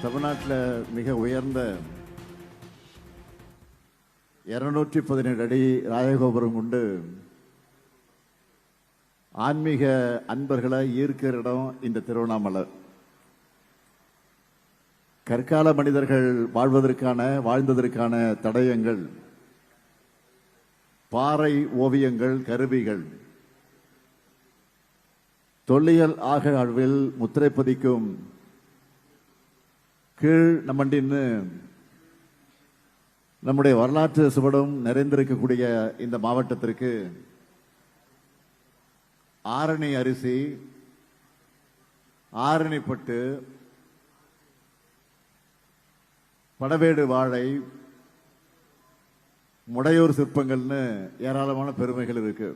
தமிழ்நாட்டில் மிக உயர்ந்த 217 அடி ராஜகோபுரம் கொண்டு ஆன்மீக அன்பர்களை ஈர்க்கிற இடம் இந்த திருவண்ணாமலை. கற்கால மனிதர்கள் வாழ்ந்ததற்கான தடயங்கள், பாறை ஓவியங்கள், கருவிகள், தொல்லியல் ஆய்வில் முத்திரை பதிக்கும் கீழ் நம்மண்டின்னு நம்முடைய வரலாற்று சுவடும் நிறைந்திருக்கக்கூடிய இந்த மாவட்டத்திற்கு ஆரணி அரிசி, ஆரணிப்பட்டு, படவேடு வாழை, முடையூர் சிற்பங்கள்னு ஏராளமான பெருமைகள் இருக்கு.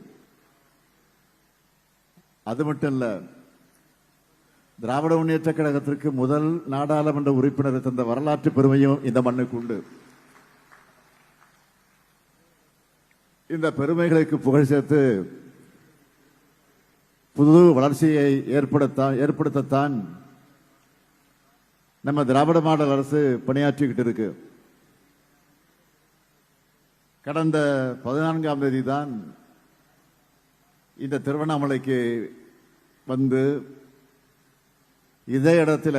அது மட்டும் இல்ல, திராவிட முன்னேற்ற கழகத்திற்கு முதல் நாடாளுமன்ற உறுப்பினர் தந்த வரலாற்று பெருமையும் இந்த மண்ணுக்கு உண்டு. இந்த பெருமைகளுக்கு புகழ் சேர்த்து புது வளர்ச்சியை ஏற்படுத்தத்தான் நம்ம திராவிட மாடல் அரசு பணியாற்றிக்கிட்டு இருக்கு. கடந்த 14ஆம் தேதி தான் இந்த திருவண்ணாமலைக்கு வந்து இதே இடத்துல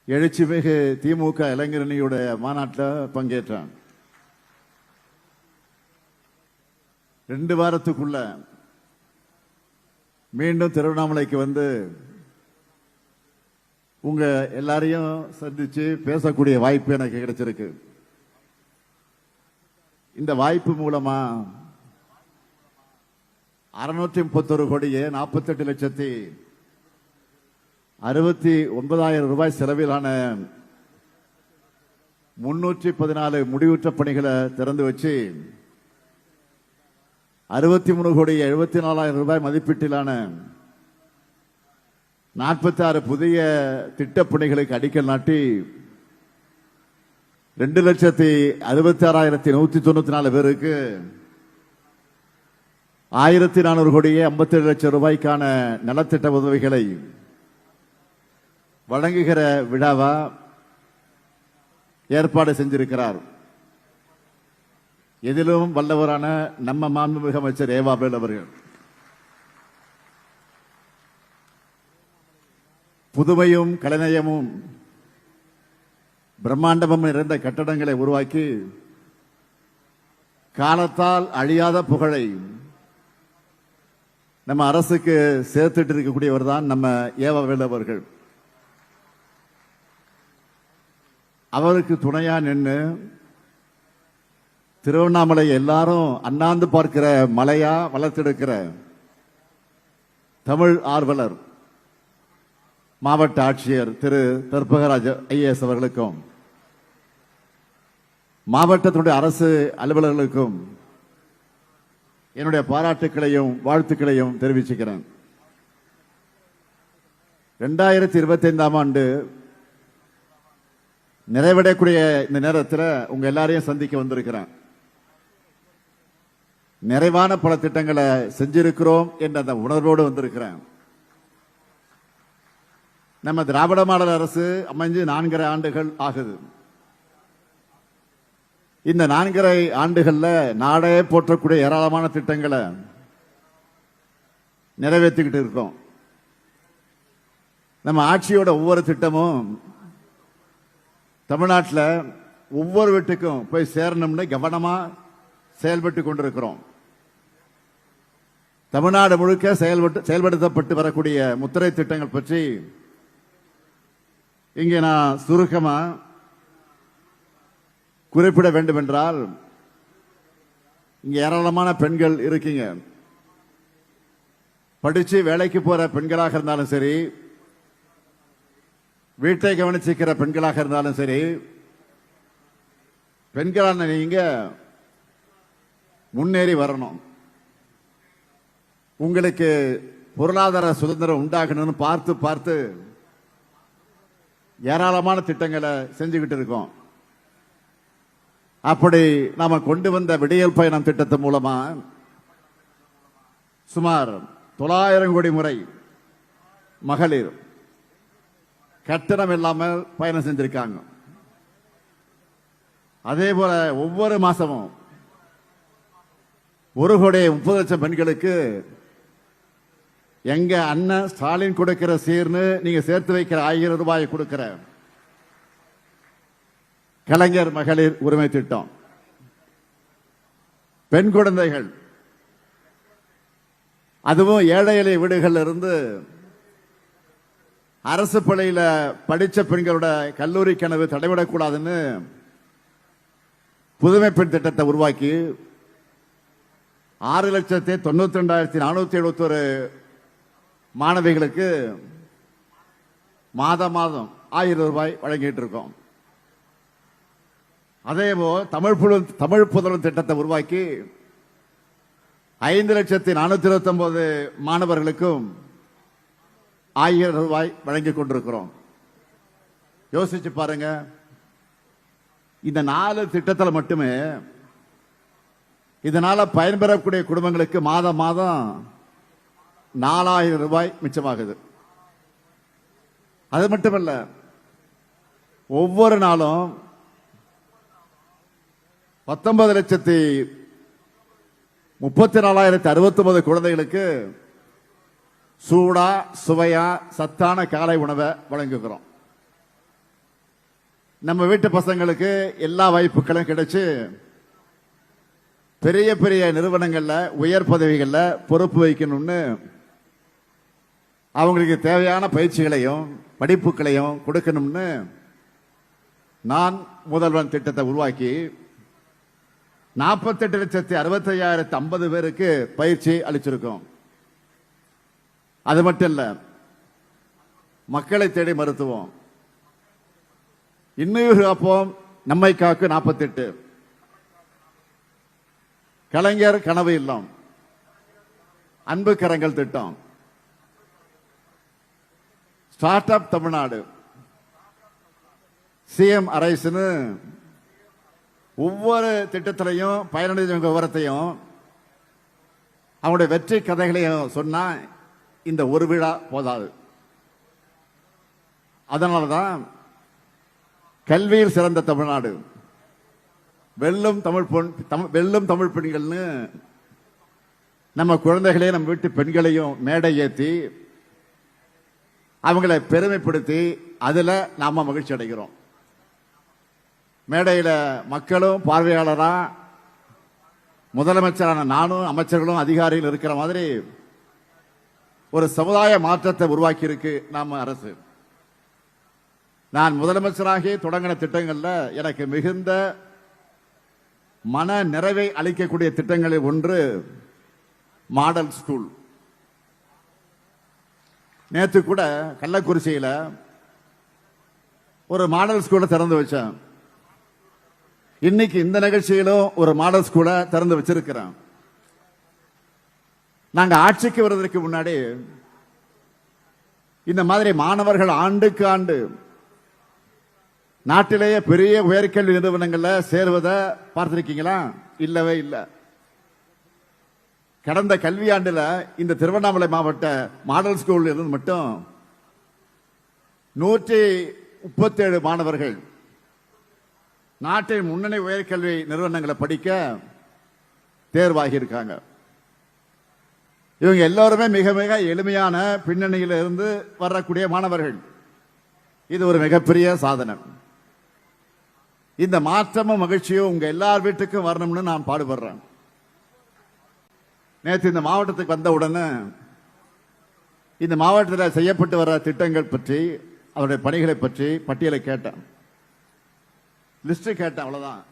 எழுச்சிமிகு திமுக இளைஞரணியுடைய மாநாட்டில் பங்கேற்றான். 2 வாரத்துக்குள்ள மீண்டும் திருவண்ணாமலைக்கு வந்து உங்க எல்லாரையும் சந்திச்சு பேசக்கூடிய வாய்ப்பு எனக்கு கிடைச்சிருக்கு. இந்த வாய்ப்பு மூலமா 631 கோடியே 48,69,000 ரூபாய் செலவிலான 314 முடிவுற்ற பணிகளை திறந்து வச்சு 63 கோடியே 74,000 ரூபாய் மதிப்பீட்டிலான 46 புதிய திட்டப்பணிகளுக்கு அடிக்கல் நாட்டி 2,66,194 பேருக்கு 1,400 கோடியே 57 லட்சம் ரூபாய்க்கான நலத்திட்ட உதவிகளை வழங்குகிற விழாவா ஏற்பாடு செஞ்சிருக்கிறார். எதிலும் வல்லவரான நம்ம மாண்புமிகு அமைச்சர் ஏவாவேல் அவர்கள் புதுமையும் கலைநயமும் பிரம்மாண்டமும் நிறைந்த கட்டடங்களை உருவாக்கி காலத்தால் அழியாத புகழை நம்ம அரசுக்கு சேர்த்துட்டு இருக்கக்கூடியவர் தான் நம்ம ஏவாவேல் அவர்கள். அவருக்கு துணையா நின்று திருவண்ணாமலை எல்லாரும் அண்ணாந்து பார்க்கிற மலையா வளர்த்தெடுக்கிற தமிழ் ஆர்வலர் மாவட்ட ஆட்சியர் திரு தர்பகராஜ் ஐஏஎஸ் அவர்களுக்கும் மாவட்டத்தினுடைய அரசு அலுவலர்களுக்கும் என்னுடைய பாராட்டுக்களையும் வாழ்த்துக்களையும் தெரிவிச்சுக்கிறேன். 2025ஆம் ஆண்டு நிறைவடையக்கூடிய இந்த நேரத்தில் உங்க எல்லாரையும் சந்திக்க வந்திருக்கிறேன். நிறைவான பல திட்டங்களை செஞ்சிருக்கிறோம் என்ற அந்த உணர்வோடு வந்திருக்கிறேன். நம்ம திராவிட மாடல் அரசு அமைஞ்சு 4.5 ஆண்டுகள் ஆகுது. இந்த 4.5 ஆண்டுகள்ல நாடே போற்றக்கூடிய ஏராளமான திட்டங்களை நிறைவேற்றிக்கிட்டு இருக்கோம். நம்ம ஆட்சியோட ஒவ்வொரு திட்டமும் தமிழ்நாட்டில் ஒவ்வொரு வீட்டுக்கும் போய் சேரணும்னு கவனமா செயல்பட்டு கொண்டிருக்கிறோம். தமிழ்நாடு முழுக்க செயல்படுத்தப்பட்டு வரக்கூடிய முத்திரை திட்டங்கள் பற்றி இங்கே நான் சுருக்கமா குறிப்பிட வேண்டும் என்றால், இங்க ஏராளமான பெண்கள் இருக்கீங்க. படிச்சு வேலைக்கு போற பெண்களாக இருந்தாலும் சரி, வீட்டை கவனிச்சிக்கிற பெண்களாக இருந்தாலும் சரி, பெண்களான நீங்க முன்னேறி வரணும். உங்களுக்கு பொருளாதார சுதந்திரம் உண்டாகணும்னு பார்த்து பார்த்து ஏராளமான திட்டங்களை செஞ்சுக்கிட்டு இருக்கோம். அப்படி நாம கொண்டு வந்த விடியல் பயணம் திட்டத்தின் மூலமா சுமார் 900 கோடி முறை மகளிர் கட்டணம் இல்லாமல் பயணம் செஞ்சிருக்காங்க. அதே போல ஒவ்வொரு மாசமும் 1,30,00,000 பெண்களுக்கு எங்க அண்ணன் ஸ்டாலின் கொடுக்கிற சீர்னு நீங்க சேர்த்து வைக்கிற 1000 ரூபாய் கொடுக்கிற கலைஞர் மகளிர் உரிமை திட்டம், பெண் குழந்தைகள், அதுவும் ஏழை எளிய வீடுகளில் இருந்து அரசு பள்ளியில படிச்ச பெண்களோட கல்லூரி கனவு தடைவிடக்கூடாதுன்னு புதுமை பெண் திட்டத்தை உருவாக்கி 6,92,471 மாணவிகளுக்கு மாதம் 1000 ரூபாய் வழங்கிட்டு இருக்கோம். அதேபோல் தமிழ் புதல்வன் திட்டத்தை உருவாக்கி 5,429 மாணவர்களுக்கும் 1000 ரூபாய் வழங்கிக் கொண்டிருக்கிறோம். யோசிச்சு பாருங்க, இந்த 4 திட்டத்தில் மட்டுமே இதனால பயன்பெறக்கூடிய குடும்பங்களுக்கு மாதம் 4,000 ரூபாய் மிச்சமாகுது. அது மட்டுமல்ல, ஒவ்வொரு நாளும் 19,34,069 குழந்தைகளுக்கு சூடா சுவையா சத்தான காலை உணவை வழங்குகிறோம். நம்ம வீட்டு பசங்களுக்கு எல்லா வாய்ப்புகளும் கிடைச்சு பெரிய பெரிய நிறுவனங்கள்ல உயர் பதவிகள்ல பொறுப்பு வைக்கணும்னு அவங்களுக்கு தேவையான பயிற்சிகளையும் படிப்புகளையும் கொடுக்கணும்னு நான் முதல்வன் திட்டத்தை உருவாக்கி 48,65,050 பேருக்கு பயிற்சி அளிச்சிருக்கோம். அது மட்டும் இல்ல, மக்களை தேடி மருத்துவம், இன்னுயிர் காப்போம் நம்மை காக்கு 48, கலைஞர் கனவு இல்லம், அன்பு கரங்கள் திட்டம், ஸ்டார்ட் அப் தமிழ்நாடு, சிஎம் அரைஸ்னு ஒவ்வொரு திட்டத்திலையும் பயனடைஞ்சவங்க விவரத்தையும் அவங்களுடைய வெற்றி கதைகளையும் சொன்னா இந்த ஒரு விழா போதாது. அதனாலதான் கல்வியில் சிறந்த தமிழ்நாடு, வெல்லும் தமிழ் பெண்கள்னு நம்ம குழந்தைகளையும் நம்ம வீட்டு பெண்களையும் மேடை ஏற்றி அவங்களை பெருமைப்படுத்தி அதுல நாம மகிழ்ச்சி அடைகிறோம். மேடையில மக்களும் பார்வையாளரா முதலமைச்சரான நானும் அமைச்சர்களும் அதிகாரிகள் இருக்கிற மாதிரி ஒரு சமுதாய மாற்றத்தை உருவாக்கி இருக்கு நாம அரசு. நான் முதலமைச்சராகி தொடங்கின திட்டங்கள்ல எனக்கு மிகுந்த மன நிறைவை அளிக்கக்கூடிய திட்டங்களில் ஒன்று மாடல் ஸ்கூல். நேற்று கூட கள்ளக்குறிச்சியில ஒரு மாடல் ஸ்கூலை திறந்து வச்சேன். இன்னைக்கு இந்த நிகழ்ச்சியிலும் ஒரு மாடல் ஸ்கூலை திறந்து வச்சிருக்கிறேன். நாங்க ஆட்சிக்கு வருவதற்கு முன்னாடி இந்த மாதிரி மாணவர்கள் ஆண்டுக்கு ஆண்டு நாட்டிலேயே பெரிய உயர்கல்வி நிறுவனங்கள்ல சேருவதை பார்த்திருக்கீங்களா? இல்லவே இல்லை. கடந்த கல்வியாண்டுல இந்த திருவண்ணாமலை மாவட்ட மாடல் ஸ்கூல் இருந்து மட்டும் 137 மாணவர்கள் நாட்டின் முன்னணி உயர்கல்வி நிறுவனங்களை படிக்க தேர்வாகி இருக்காங்க. இவங்க எல்லாருமே மிக மிக எளிமையான பின்னணியில இருந்து வரக்கூடிய மாணவர்கள். இது ஒரு மிகப்பெரிய சாதனை. இந்த மாற்றமும் மகிழ்ச்சியும் உங்க எல்லார் வீட்டுக்கும் வரணும்னு நான் பாடுபடுறேன். நேற்று இந்த மாவட்டத்துக்கு வந்த உடனே இந்த மாவட்டத்தில் செய்யப்பட்டு வர திட்டங்கள் பற்றி அவருடைய பணிகளை பற்றி பட்டியலை கேட்டேன், லிஸ்ட் கேட்டேன். அவ்வளவுதான்,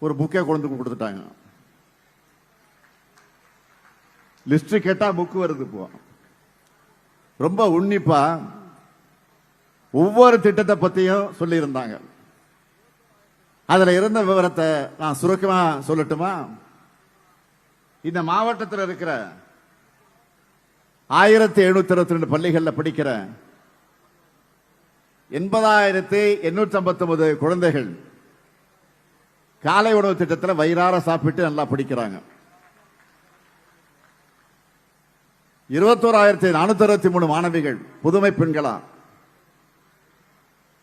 ஒரு புக்கை கொண்டு கொடுத்துட்டாங்க. லிஸ்ட் கேட்டா புக்கு வருது. இப்போ ரொம்ப உன்னிப்பா ஒவ்வொரு திட்டத்தை பத்தியும் சொல்லி இருந்தாங்க. அதுல இருந்த விவரத்தை நான் சுருக்கமா சொல்லட்டுமா? இந்த மாவட்டத்தில் இருக்கிற 1722 பள்ளிகளில் படிக்கிற 80,859 குழந்தைகள் காலை உணவு திட்டத்தில் வயிறார சாப்பிட்டு நல்லா படிக்கிறாங்க. 21,463 மாணவிகள் புதுமை பெண்களா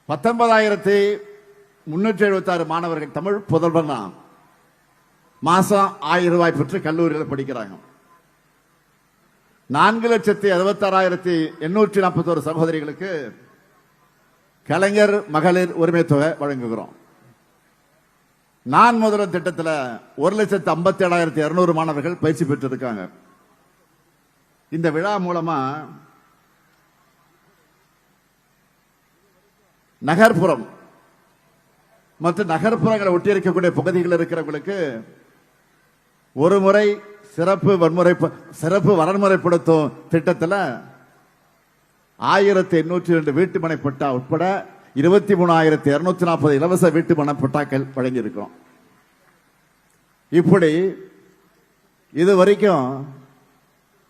19,376 மாணவர்கள் தமிழ் புதல்வர் மாசம் 1000 ரூபாய் பெற்று கல்லூரியில் படிக்கிறாங்க. 4,66,841 சகோதரிகளுக்கு கலைஞர் மகளிர் உரிமை தொகை வழங்குகிறோம். நான் முதல்வர் திட்டத்தில் 1,57,200 மாணவர்கள் பயிற்சி பெற்றிருக்காங்க. இந்த விழா மூலமா நகர்ப்புறம் மற்றும் நகர்ப்புறங்களை ஒட்டியிருக்கக்கூடிய பகுதிகளில் இருக்கிறவங்களுக்கு ஒரு முறை சிறப்பு வரன்முறைப்படுத்தும் திட்டத்தில் 1,802 வீட்டுமனை பட்டா உட்பட 23,240 இலவச வீட்டுமனை பட்டாக்கள் வழங்கியிருக்கிறோம். இப்படி இதுவரைக்கும்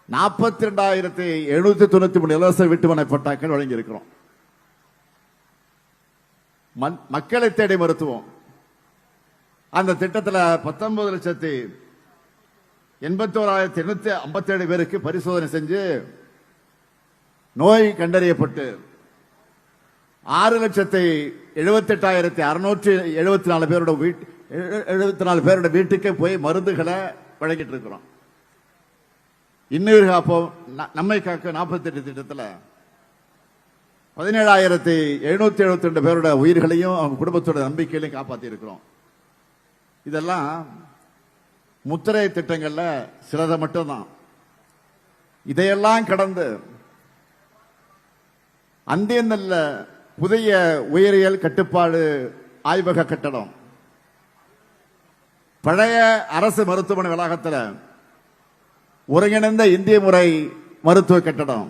42,793 இலவச வீட்டுமனை பட்டாக்கள் வழங்கியிருக்கிறோம். மக்களை தேடி மருத்துவம் அந்த திட்டத்தில் 19,81,857 பேருக்கு பரிசோதனை செஞ்சு நோய் கண்டறியப்பட்டு 6,78,674 பேரோட வீட்டுக்கு போய் மருந்துகளை வழங்கிட்டு இருக்கிறோம். இன்னுயிர் காப்போம் நம்மை காக்க 48 திட்டத்தில் 17,772 பேரோட உயிர்களையும் அவங்க குடும்பத்தோட நம்பிக்கையிலையும் காப்பாற்றி இருக்கிறோம். இதெல்லாம் முத்திரை திட்டங்கள்ல சிலதை மட்டும்தான். இதையெல்லாம் கடந்து அந்தியநல்ல புதிய உயிரியல் கட்டுப்பாடு ஆய்வக கட்டடம், பழைய அரசு மருத்துவமனை வளாகத்தில் ஒருங்கிணைந்த இந்திய முறை மருத்துவ கட்டடம்,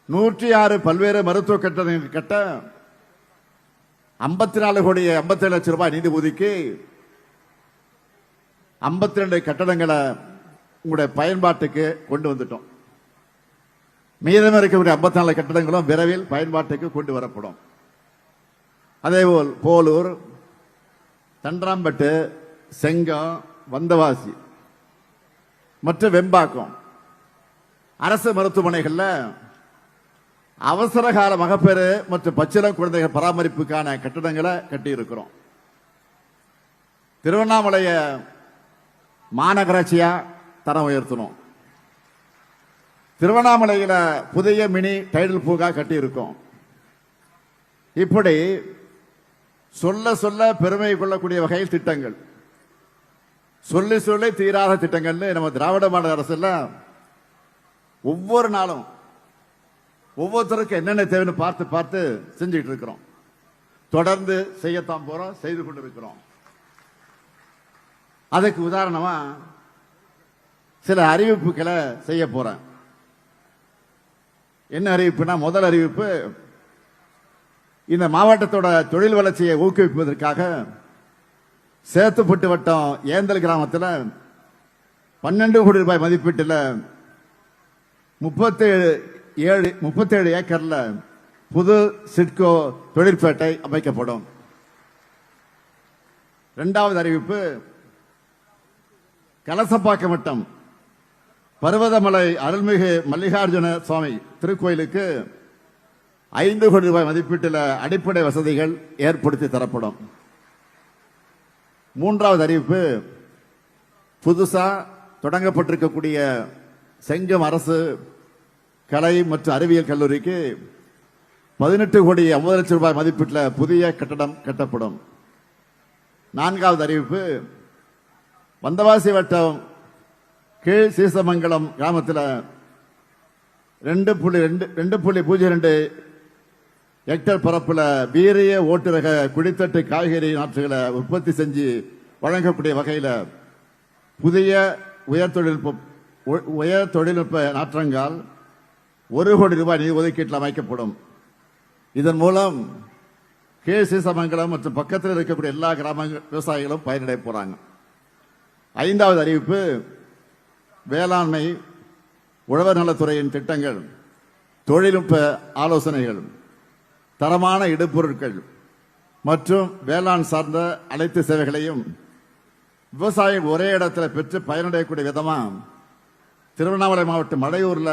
106 பல்வேறு மருத்துவ கட்டடங்கள் கட்ட 54,57 லட்சம் ரூபாய் நிதி ஒதுக்கி 52 கட்டடங்களை உங்களுடைய பயன்பாட்டுக்கு கொண்டு வந்துட்டோம். மீதம் இருக்கக்கூடிய 54 கட்டடங்களும் விரைவில் பயன்பாட்டுக்கு கொண்டு வரப்படும். அதேபோல் போலூர், தண்டராம்பட்டு, செங்கம், வந்தவாசி மற்றும் வெம்பாக்கம் அரசு மருத்துவமனைகளில் அவசர கால மகப்பேறு மற்றும் பச்சிளம் குழந்தைகள் பராமரிப்புக்கான கட்டடங்களை கட்டியிருக்கிறோம். திருவண்ணாமலைய மாநகராட்சியா தரம் உயர்த்தணும். திருவண்ணாமலையில புதிய மினி டைடல் பூங்கா கட்டி இருக்கோம். இப்படி சொல்ல சொல்ல பெருமை கொள்ளக்கூடிய வகையில் திட்டங்கள், சொல்லி சொல்லி தீராத திட்டங்கள் நம்ம திராவிட மாடல் அரசுல ஒவ்வொரு நாளும் ஒவ்வொருத்தருக்கும் என்னென்ன தேவைன்னு பார்த்து பார்த்து செஞ்சுட்டு இருக்கிறோம். தொடர்ந்து செய்யத்தான் போறோம், செய்து கொண்டிருக்கிறோம். அதுக்கு உதாரணமா சில அறிவிப்புகளை செய்ய போறேன். என்ன அறிவிப்புனா, முதல் அறிவிப்பு, இந்த மாவட்டத்தோட தொழில் வளர்ச்சியை ஊக்குவிப்பதற்காக சேத்துப்பட்டு வட்டம் ஏந்தல் கிராமத்தில் 12 கோடி ரூபாய் மதிப்பீட்டில் 37 ஏக்கர்ல புது சிட்கோ தொழிற்பேட்டை அமைக்கப்படும். இரண்டாவது அறிவிப்பு, கலசப்பாக்கம் வட்டம் பர்வதமலை அருள்மிகு மல்லிகார்ஜுன சுவாமி திருக்கோயிலுக்கு 5 கோடி ரூபாய் மதிப்பீட்டில் அடிப்படை வசதிகள் ஏற்படுத்தி தரப்படும். மூன்றாவது அறிவிப்பு, புதுசா தொடங்கப்பட்டிருக்கக்கூடிய செங்கம் அரசு கலை மற்றும் அறிவியல் கல்லூரிக்கு 18 கோடி 50 லட்சம் ரூபாய் மதிப்பீட்டில் புதிய கட்டடம் கட்டப்படும். நான்காவது அறிவிப்பு, வந்தவாசி வட்டம் கீழ் சீசமங்கலம் கிராமத்தில் 2.02 ஹெக்டர் பரப்புல வீரிய ஓட்டுரக குடித்தட்டு காய்கறி நாற்றுகளை உற்பத்தி செஞ்சு வழங்கக்கூடிய வகையில் புதிய உயர் தொழில்நுட்ப நாற்றங்கால் 1 கோடி ரூபாய் நிதி ஒதுக்கீட்டில் அமைக்கப்படும். இதன் மூலம் கீழ் சீசமங்கலம் மற்றும் பக்கத்தில் இருக்கக்கூடிய எல்லா கிராம விவசாயிகளும் பயனடைய போறாங்க. ஐந்தாவது அறிவிப்பு, வேளாண்மை உழவர் நலத்துறையின் திட்டங்கள், தொழில்நுட்ப ஆலோசனைகள், தரமான இடுபொருட்கள் மற்றும் வேளாண் சார்ந்த அனைத்து சேவைகளையும் விவசாயிகள் ஒரே இடத்தில் பெற்று பயனடையக்கூடிய விதமா திருவண்ணாமலை மாவட்டம் மலையூர்ல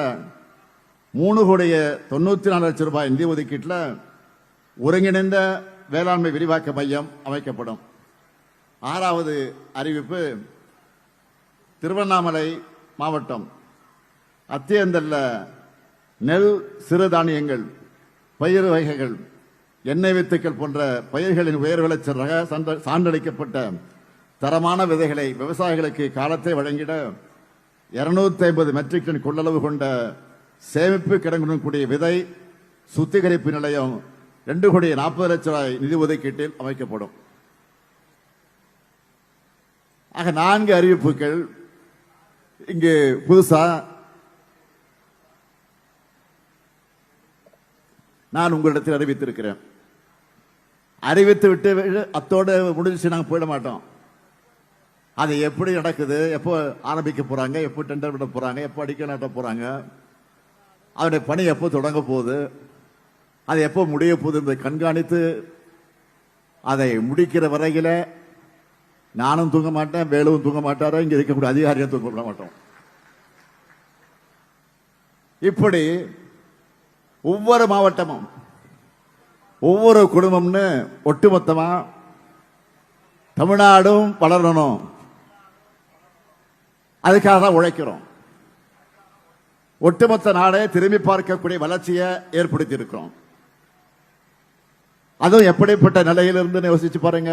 3 கோடி 94 லட்சம் ரூபாய் நிதி ஒதுக்கீட்டில் ஒருங்கிணைந்த வேளாண்மை விரிவாக்க மையம் அமைக்கப்படும். 6வது அறிவிப்பு, திருவண்ணாமலை மாவட்டம் அத்தியந்தல்ல நெல், சிறுதானியங்கள், பயிர் வகைகள், எண்ணெய் வித்துக்கள் போன்ற பயிர்களின் உயர் விளைச்சல் ரக சான்றளிக்கப்பட்ட தரமான விதைகளை விவசாயிகளுக்கு காலத்தை வழங்கிட 250 மெட்ரிக் டன் கொள்ளளவு கொண்ட சேமிப்பு கிடங்குடன் கூடிய விதை சுத்திகரிப்பு நிலையம் 2,40,00,000 நிதி ஒதுக்கீட்டில் அமைக்கப்படும். ஆக 4 அறிவிப்புகள் இங்கு புதுசா நான் உங்களிடத்தில் அறிவித்திருக்கிறேன். அறிவித்து விட்டு அத்தோடு முடிஞ்சு நாங்கள் போயிட மாட்டோம். அது எப்படி நடக்குது, எப்போ ஆரம்பிக்க போறாங்க, எப்போ டெண்டர் விட போறாங்க, எப்போ அடிக்க நாட்ட போறாங்க, அவருடைய பணி எப்போ தொடங்க போகுது, அது எப்போ முடிய போகுது என்பதை கண்காணித்து அதை முடிக்கிற வரையில நானும் தூங்க மாட்டேன், வேலுவும் தூங்க மாட்டாரோ, இங்க இருக்கக்கூடிய அதிகாரியும் தூங்க விட மாட்டோம். இப்படி ஒவ்வொரு மாவட்டமும் ஒவ்வொரு குடும்பம்னு ஒட்டுமொத்தமா தமிழ்நாடும் வளரணும், அதுக்காக தான் உழைக்கிறோம். ஒட்டுமொத்த நாடே திரும்பி பார்க்கக்கூடிய வளர்ச்சியை ஏற்படுத்தி இருக்கிறோம். அதுவும் எப்படிப்பட்ட நிலையிலிருந்து யோசிச்சு பாருங்க.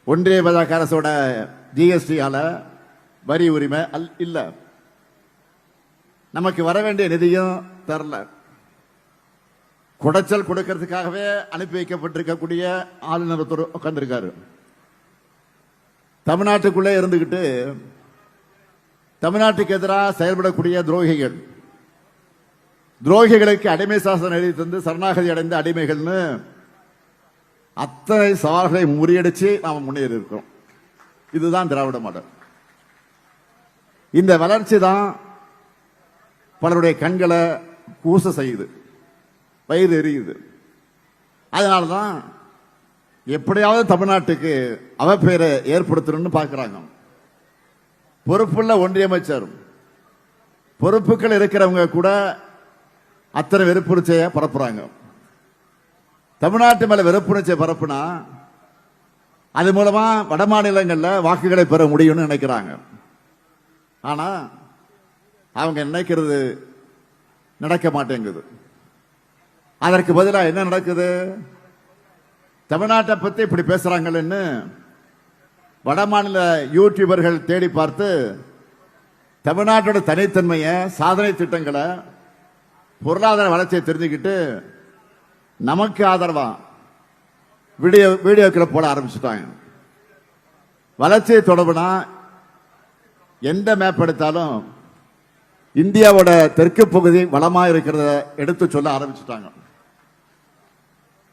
ஒன்றிய பாஜக அரசோட ஜிஎஸ்டியால வரி உரிமை இல்ல, நமக்கு வர வேண்டிய நிதியும் தரல, குடைச்சல் கொடுக்கிறதுக்காகவே அனுப்பி வைக்கப்பட்டிருக்கக்கூடிய ஆளுநர் உட்கார்ந்திருக்காரு. தமிழ்நாட்டுக்குள்ளே இருந்துகிட்டு தமிழ்நாட்டுக்கு எதிராக செயல்படக்கூடிய துரோகிகளுக்கு அடிமை சாசனம் எழுதி தந்து சரணாகதி அடைந்த அடிமைகள்னு அத்தனை சவால்களை முறியடிச்சு நாம முன்னேறி இருக்கிறோம். இதுதான் திராவிட மாடல். இந்த வளர்ச்சி தான் பலருடைய கண்களை கூச செய்யுது, வயிறு எரியுது. அதனாலதான் எப்படியாவது தமிழ்நாட்டுக்கு அவப்பெயரை ஏற்படுத்தணும்னு பார்க்கிறாங்க. பொறுப்புள்ள ஒன்றிய அமைச்சர், பொறுப்புகள் இருக்கிறவங்க கூட அத்தனை வெறுப்புணர்ச்சியை பரப்புறாங்க. தமிழ்நாட்டு மேல வெறுப்புணர்ச்சியை பரப்புனா அது மூலமா வட மாநிலங்களில் வாக்குகளை பெற முடியும்னு நினைக்கிறாங்க. ஆனா அவங்க நினைக்கிறது நடக்க மாட்டேங்குது. அதற்கு பதிலாக என்ன நடக்குது? தமிழ்நாட்டை பத்தி இப்படி பேசுறாங்கன்னு வட மாநில யூடியூபர்கள் தேடி பார்த்து தமிழ்நாட்டோட தனித்தன்மையை, சாதனை திட்டங்களை, பொருளாதார வளர்ச்சியை தெரிஞ்சுக்கிட்டு நமக்கு ஆதரவா வீடியோக்களை போட ஆரம்பிச்சுட்டாங்க. வளர்ச்சியை தொடர்புனா எந்த மேப் எடுத்தாலும் இந்தியாவோட தெற்கு பகுதி வளமா இருக்கிறத எடுத்து சொல்ல ஆரம்பிச்சுட்டாங்க.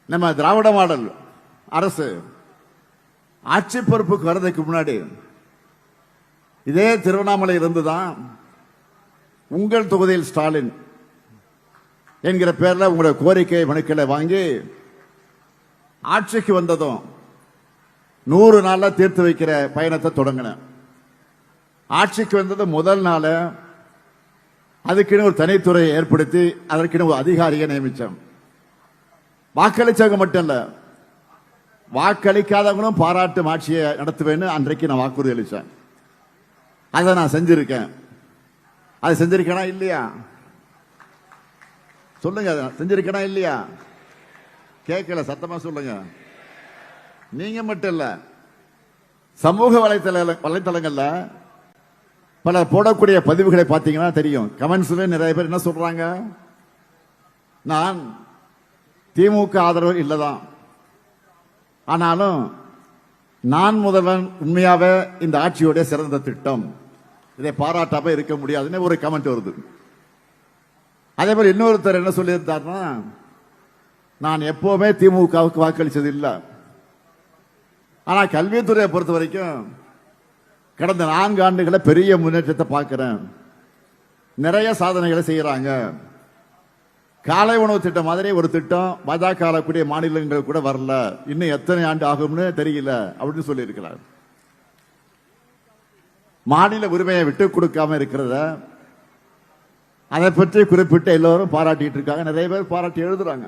நம்ம திராவிட மாடல் அரசு ஆட்சி பொறுப்புக்கு வர்றதுக்கு முன்னாடி இதே திருவண்ணாமலை இருந்துதான் உங்கள் தொகுதியில் ஸ்டாலின் என்கிற பேர்ல உங்களுடைய கோரிக்கை மனுக்களை வாங்கி ஆட்சிக்கு வந்ததும் 100 நாள்ல தீர்த்து வைக்கிற பயணத்தை தொடங்கின. ஆட்சிக்கு வந்தது முதல் நாள் அதுக்குன்னு ஒரு தனித்துறையை ஏற்படுத்தி அதற்குன்னு ஒரு அதிகாரியை நியமிச்சோம். வாக்களிச்சவங்க மட்டும் இல்ல, வாக்களிக்காதவங்களும் பாராட்டும் ஆட்சியை நடத்துவேன்னு அன்றைக்கு நான் வாக்குறுதி அளித்தேன். அதை நான் செஞ்சிருக்கேன். அது செஞ்சிருக்கேனா இல்லையா சொல்லுங்க. செஞ்சிருக்கேனா இல்லையா? கேட்கல, சத்தமா சொல்லுங்க. நீங்க மட்டும் இல்ல, சமூக வலைத்தளங்கள்ல பல போடக்கூடிய பதிவுகளை பார்த்தீங்கன்னா தெரியும். கமெண்ட்ஸ்ல நிறைய பேர் என்ன சொல்றாங்க? நான் திமுக ஆதரவு இல்லதான், ஆனாலும் நான் முதல்வன் உண்மையாவே இந்த ஆட்சியோட சிறந்த திட்டம், இதை பாராட்டாம இருக்க முடியாதுன்னு ஒரு கமெண்ட் வருது. அதே மாதிரி இன்னொருத்தர் என்ன சொல்லியிருந்தாருன்னா, நான் எப்பவுமே திமுகவுக்கு வாக்களிச்சது இல்லை, ஆனா கல்வித்துறையை பொறுத்த வரைக்கும் கடந்த 4 ஆண்டுகளை பெரிய முன்னேற்றத்தை பார்க்கிறேன், நிறைய சாதனைகளை செய்யறாங்க. காலை உணவு திட்டம் மாதிரி ஒரு திட்டம் பாஜக ஆளக்கூடிய மாநிலங்கள் கூட வரல, இன்னும் எத்தனை ஆண்டு ஆகும்னு தெரியல அப்படின்னு சொல்லி இருக்கிறார். மாநில உரிமையை விட்டு கொடுக்காம இருக்கிறத அதை பற்றி குறிப்பிட்டு எல்லோரும் பாராட்டிட்டு இருக்காங்க. நிறைய பேர் பாராட்டி எழுதுறாங்க.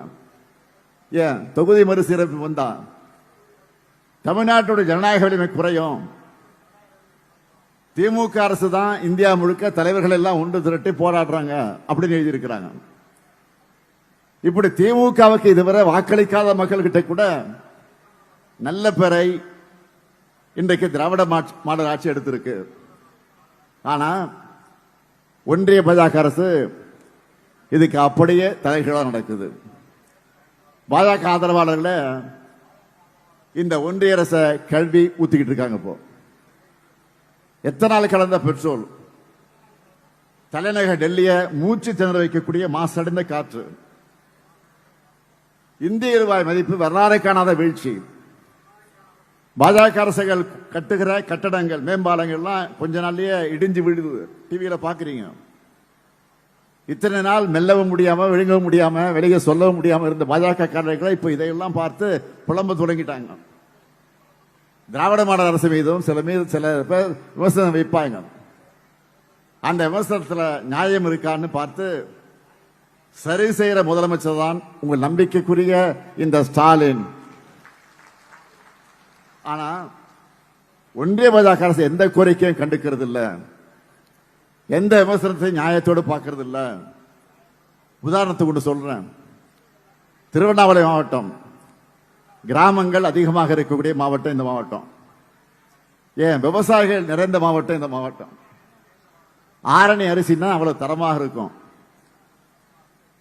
ஏன் தொகுதி மறுசீரமைப்பு வந்தா தமிழ்நாட்டோட ஜனநாயக வலிமை குறையும். திமுக அரசு தான் இந்தியா முழுக்க தலைவர்கள் எல்லாம் ஒன்று திரட்டி போராடுறாங்க அப்படின்னு எழுதியிருக்கிறாங்க. இப்படி திமுகவுக்கு இதுவரை வாக்களிக்காத மக்கள்கிட்ட கூட நல்ல பெயரை இன்றைக்கு திராவிட மாடல் ஆட்சி எடுத்திருக்கு. ஆனா ஒன்றிய பாஜக அரசு இதுக்கு அப்படியே தலைகீழா நடக்குது. பாஜக ஆதரவாளர்கள இந்த ஒன்றிய அரசை கல்வி ஊத்திக்கிட்டு இருக்காங்க. இப்போ எத்தனை நாள் கலந்த பெட்ரோல் தலைநகர் டெல்லிய மூச்சு திணற வைக்கக்கூடிய மாசடைந்த காற்று, இந்திய ரூபாய் மதிப்பு வரலாறு காணாத வீழ்ச்சி, பாஜக அரசுகள் கட்டுகிற கட்டடங்கள் மேம்பாலங்கள்லாம் கொஞ்ச நாள்லயே இடிஞ்சு விழுது. டிவியில பாக்குறீங்க. இத்தனை நாள் மெல்லவும் முடியாம விழுங்கவும் முடியாம வெளியே சொல்லவும் முடியாம இருந்த பாஜக காரர்களை இப்ப இதையெல்லாம் பார்த்து புலம்ப தொடங்கிட்டாங்க. திராவிட மாடல் அரசு மீதும் சில பேர் விமர்சனம் வைப்பாங்க. அந்த விமர்சனத்தில் நியாயம் இருக்கான்னு பார்த்து சரி செய்யற முதலமைச்சர் தான் உங்கள் நம்பிக்கைக்குரிய இந்த ஸ்டாலின். ஆனா ஒன்றிய பாஜக அரசு எந்த கோரிக்கையும் கண்டுக்கிறது இல்ல, எந்த விமர்சனத்தையும் நியாயத்தோடு பார்க்கறது இல்ல. உதாரணத்துக்கு ஒன்று சொல்றேன். திருவண்ணாமலை மாவட்டம் கிராமங்கள் அதிகமாக இருக்கக்கூடிய மாவட்டம் இந்த மாவட்டம். ஏன் விவசாயிகள் நிறைந்த மாவட்டம் இந்த மாவட்டம். ஆரணி அரிசினா அவ்வளவு தரமாக இருக்கும்.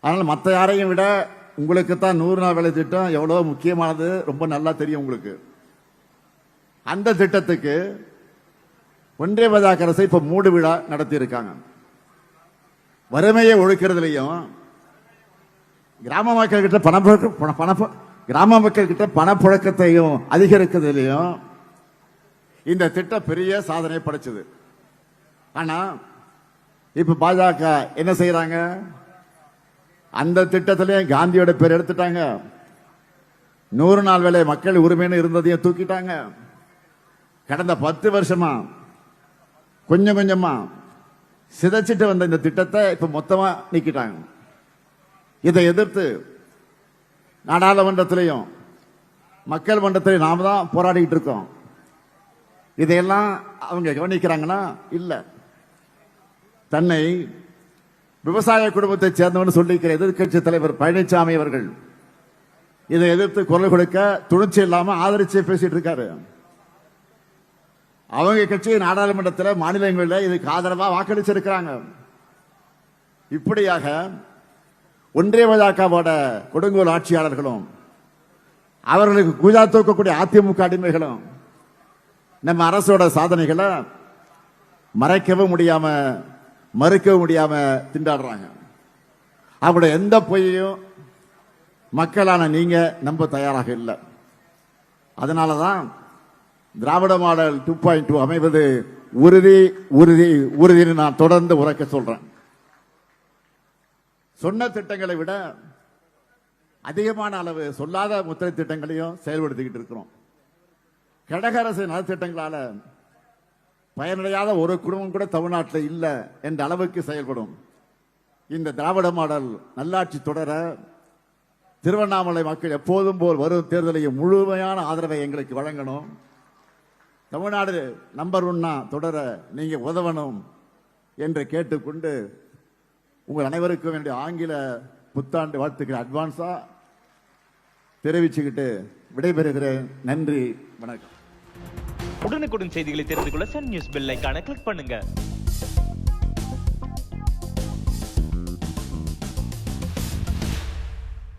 அதனால மற்ற யாரையும் விட உங்களுக்கு தான் 100 நாள் வேலை திட்டம் எவ்வளவு முக்கியமானது ரொம்ப நல்லா தெரியும் உங்களுக்கு. அந்த திட்டத்துக்கு ஒன்றிய பாஜக அரசு இப்ப மூடு விழா நடத்தி இருக்காங்க. வறுமையை ஒழிக்கிறதுலையும் கிராம மக்கள் கிட்ட கிராம மக்கள் கிட்ட பணப்புழக்கத்தையும் அதிகரிக்கிறதுலையும் இந்த திட்டம் பெரிய சாதனை படைச்சது. ஆனா இப்ப பாஜக என்ன செய்யறாங்க? அந்த திட்டத்திலே காந்தியோட பேர் எடுத்துட்டாங்க. 100 நாள் வேலை மக்கள் உரிமைன்னு இருந்ததையும் தூக்கிட்டாங்க. கடந்த 10 வருஷமா கொஞ்சம் கொஞ்சமா சிதைச்சிட்டு வந்த இந்த திட்டத்தை இப்ப மொத்தமா நீக்கிட்டாங்க. இதை எதிர்த்து நாடாளுமன்றத்திலையும் மக்கள் மன்றத்திலையும் நாம தான் போராடிட்டு இருக்கோம். இதையெல்லாம் அவங்க கவனிக்கிறாங்கன்னா இல்ல. தன்னை விவசாய குடும்பத்தை சேர்ந்தவன் சொல்லிக்கிற எதிர்கட்சி தலைவர் பழனிசாமி அவர்கள் இதை எதிர்த்து குரல் கொடுக்க துணிச்சி இல்லாம ஆதரிச்சு பேசிட்டு இருக்காரு. அவங்க கட்சி நாடாளுமன்றத்தில் மாநிலங்களில் இதுக்கு ஆதரவா வாக்களிச்சிருக்கிறாங்க. இப்படியாக ஒன்றிய பாஜகவோட கொடுங்கோல் ஆட்சியாளர்களும் அவர்களுக்கு கூஜா தூக்கக்கூடிய அதிமுக அடிமைகளும் நம்ம அரசோட சாதனைகளை மறைக்கவும் முடியாம மறுக்கவும் முடியாம திண்டாடுறாங்க. அவங்களுடைய எந்த பொய்யையும் மக்களான நீங்க நம்ப தயாராக இல்லை. அதனாலதான் திராவிட மாடல் 2.2 அமைவது உறுதி உறுதி உறுதினு நான் தொடர்ந்து உரைக்க சொல்றேன். சொன்ன திட்டங்களை விட அதிகமான அளவு சொல்லாத முத்திரை திட்டங்களையும் செயல்படுத்திக்கிட்டு இருக்கிறோம். கடக அரசு நலத்திட்டங்களால பயனடையாத ஒரு குடும்பம் கூட தமிழ்நாட்டில் இல்லை என்ற அளவுக்கு செயல்படும். இந்த திராவிட மாடல் நல்லாட்சி தொடர திருவண்ணாமலை மக்கள் எப்போதும் போல் வரும் தேர்தலையும் முழுமையான ஆதரவை எங்களுக்கு வழங்கணும். தமிழ்நாடு நம்பர் 1 தொடர நீங்க உதவணும் என்று கேட்டுக்கொண்டு உங்கள் அனைவருக்கும் என்னுடைய ஆங்கில புத்தாண்டு வாழ்த்துக்களை அட்வான்ஸா தெரிவிச்சுக்கிட்டு விடைபெறுகிறேன். நன்றி, வணக்கம். உடனுக்குடன் செய்திகளை தெரிந்து கொள்ள சன் நியூஸ் பெல் ஐகானை கிளிக் பண்ணுங்க.